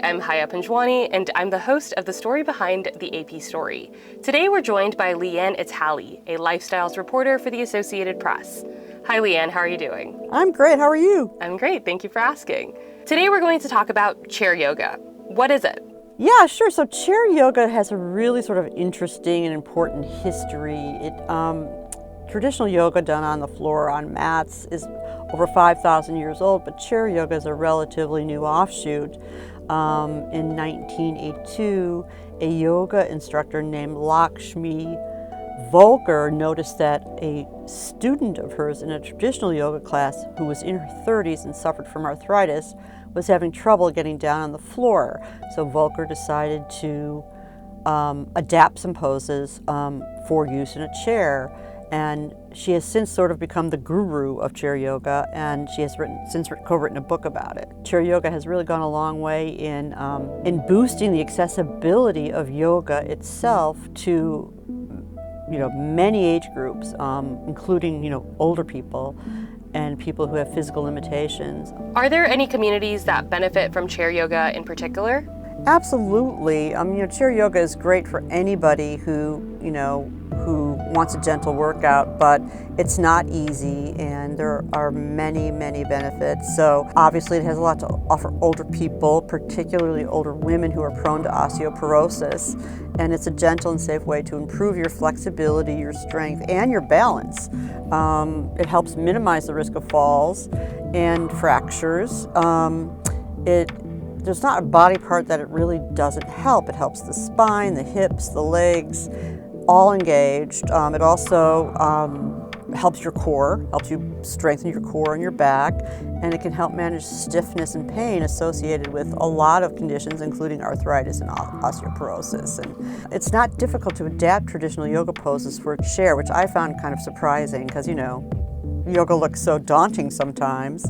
I'm Haya Panjwani, and I'm the host of the story behind the AP story. Today we're joined by Leanne Italie, a lifestyles reporter for the Associated Press. Hi Leanne, how are you doing? I'm great, how are you? I'm great, thank you for asking. Today we're going to talk about chair yoga. What is it? Yeah, sure. So chair yoga has a really sort of interesting and important history. Traditional yoga done on the floor on mats is over 5,000 years old, but chair yoga is a relatively new offshoot. In 1982, a yoga instructor named Lakshmi Volker noticed that a student of hers in a traditional yoga class who was in her 30s and suffered from arthritis was having trouble getting down on the floor. So Volker decided to adapt some poses for use in a chair. And she has since sort of become the guru of chair yoga, and she has co-written a book about it. Chair yoga has really gone a long way in boosting the accessibility of yoga itself to many age groups, including older people and people who have physical limitations. Are there any communities that benefit from chair yoga in particular? Absolutely. Chair yoga is great for anybody who wants a gentle workout, but it's not easy, and there are many, many benefits. So obviously it has a lot to offer older people, particularly older women who are prone to osteoporosis, and it's a gentle and safe way to improve your flexibility, your strength, and your balance. It helps minimize the risk of falls and fractures. There's not a body part that it really doesn't help. It helps the spine, the hips, the legs, all engaged. It also helps your core, helps you strengthen your core and your back, and it can help manage stiffness and pain associated with a lot of conditions, including arthritis and osteoporosis. And it's not difficult to adapt traditional yoga poses for a chair, which I found kind of surprising because, yoga looks so daunting sometimes.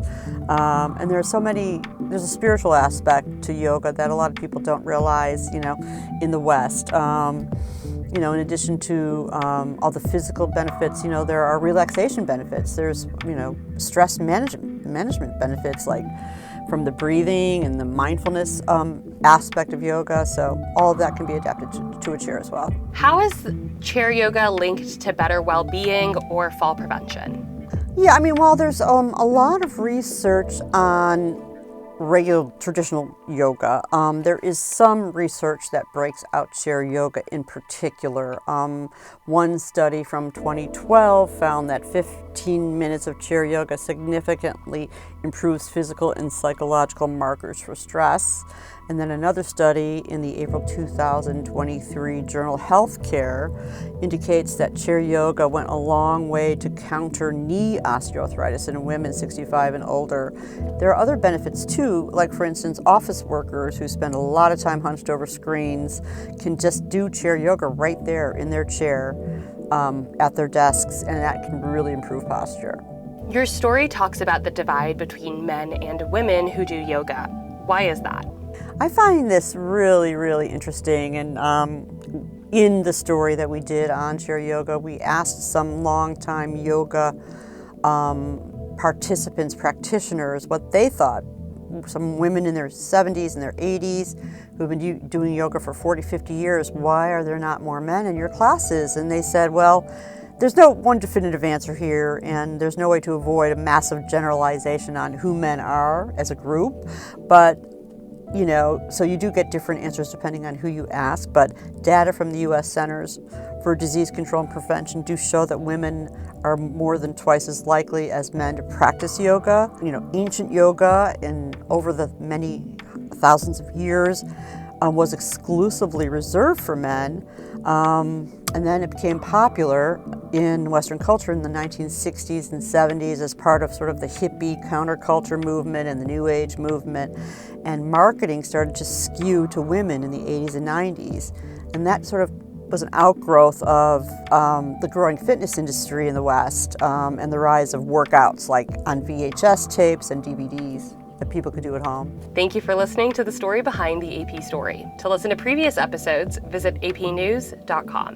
And there's a spiritual aspect to yoga that a lot of people don't realize, in the West. In addition to all the physical benefits, there are relaxation benefits. There's, stress management benefits, like from the breathing and the mindfulness aspect of yoga. So all of that can be adapted to a chair as well. How is chair yoga linked to better well-being or fall prevention? Yeah, while there's a lot of research on regular traditional yoga, there is some research that breaks out chair yoga in particular. One study from 2012 found that 15 minutes of chair yoga significantly improves physical and psychological markers for stress. And then another study in the April 2023 journal Healthcare indicates that chair yoga went a long way to counter knee osteoarthritis in women 65 and older. There are other benefits too, like for instance, office workers who spend a lot of time hunched over screens can just do chair yoga right there in their chair at their desks, and that can really improve posture. Your story talks about the divide between men and women who do yoga. Why is that? I find this really, really interesting, and in the story that we did on chair yoga, we asked some longtime yoga participants, practitioners, what they thought. Some women in their 70s and their 80s who've been doing yoga for 40, 50 years, why are there not more men in your classes? And they said, well, there's no one definitive answer here, and there's no way to avoid a massive generalization on who men are as a group, but so you do get different answers depending on who you ask, but data from the U.S. Centers for Disease Control and Prevention do show that women are more than twice as likely as men to practice yoga. Ancient yoga, in over the many thousands of years, was exclusively reserved for men. And then it became popular in Western culture in the 1960s and 70s as part of sort of the hippie counterculture movement and the New Age movement. And marketing started to skew to women in the 80s and 90s. And that sort of was an outgrowth of the growing fitness industry in the West and the rise of workouts like on VHS tapes and DVDs that people could do at home. Thank you for listening to the story behind the AP story. To listen to previous episodes, visit apnews.com.